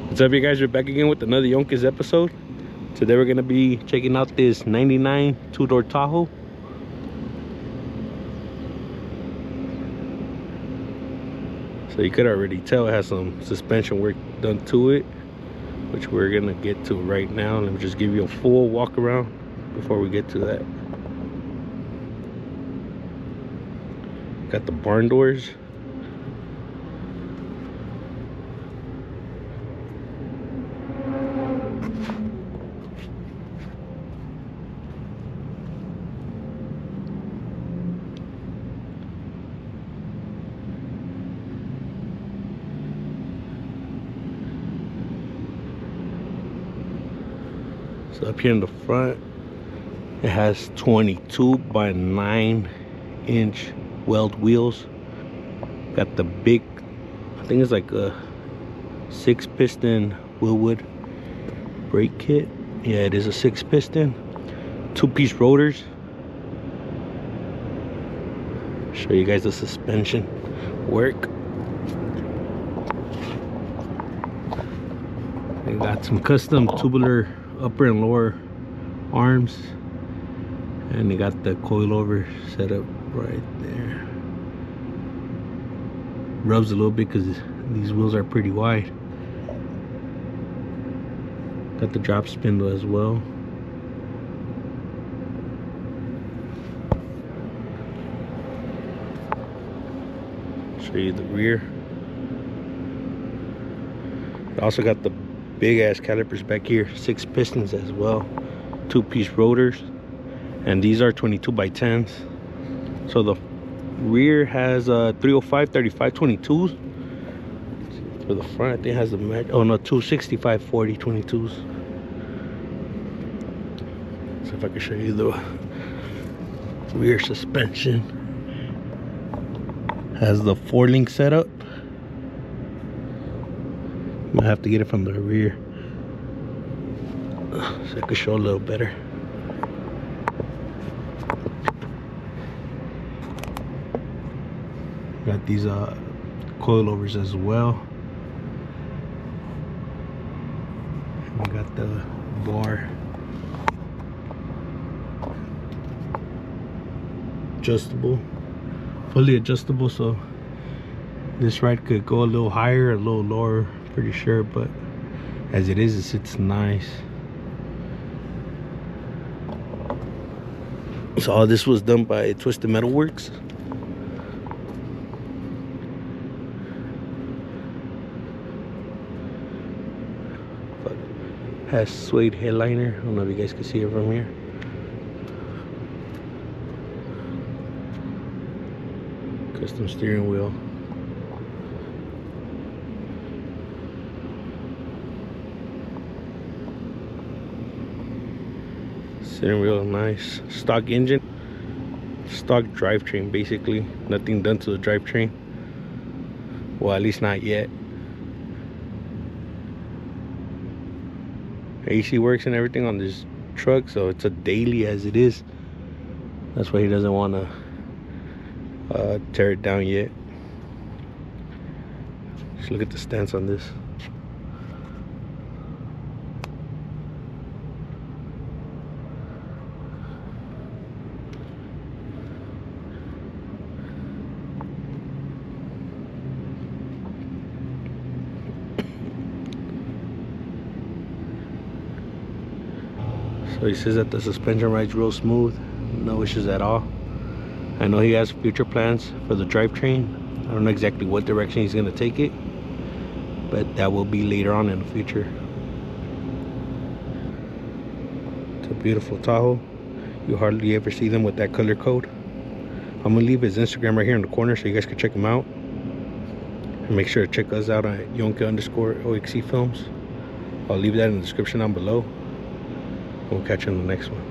What's up, you guys? We're back again with another Yonkes episode. Today we're gonna be checking out this 99 two-door Tahoe. So you could already tell it has some suspension work done to it, which we're gonna get to right now. Let me just give you a full walk around before we get to that. Got the barn doors. So up here in the front, it has 22 by 9-inch weld wheels. Got the big, I think it's like a 6-piston Willwood brake kit. Yeah, it is a 6-piston, 2-piece rotors. Show you guys the suspension work. They got some custom tubular upper and lower arms, and they got the coilover set up right there. Rubs a little bit because these wheels are pretty wide. Got the drop spindle as well. Show you the rear. Also got the big ass calipers back here, 6 pistons as well, 2-piece rotors, and these are 22 by 10s. So the rear has 305 35 22s. For the front, I think it has the match. Oh no, 265 40 22s. So if I can show you the rear suspension, has the 4-link setup. I have to get it from the rear so I can show a little better. Got these coilovers as well. And we got the bar adjustable, fully adjustable, so this ride could go a little higher, a little lower, pretty sure, but as it is, it sits nice. So all this was done by Twisted Metal Works. Has suede headliner. I don't know if you guys can see it from here. Custom steering wheel. Steering wheel, nice. Stock engine, stock drivetrain, basically. Nothing done to the drivetrain. Well, at least not yet. AC works and everything on this truck, so it's a daily as it is. That's why he doesn't want to tear it down yet. Just look at the stance on this. So he says that the suspension rides real smooth, no issues at all. I know he has future plans for the drivetrain. I don't know exactly what direction he's going to take it, but that will be later on in the future. It's a beautiful Tahoe. You hardly ever see them with that color code. I'm going to leave his Instagram right here in the corner so you guys can check him out. And make sure to check us out at Yonke_OXC Films. I'll leave that in the description down below. We'll catch you in the next one.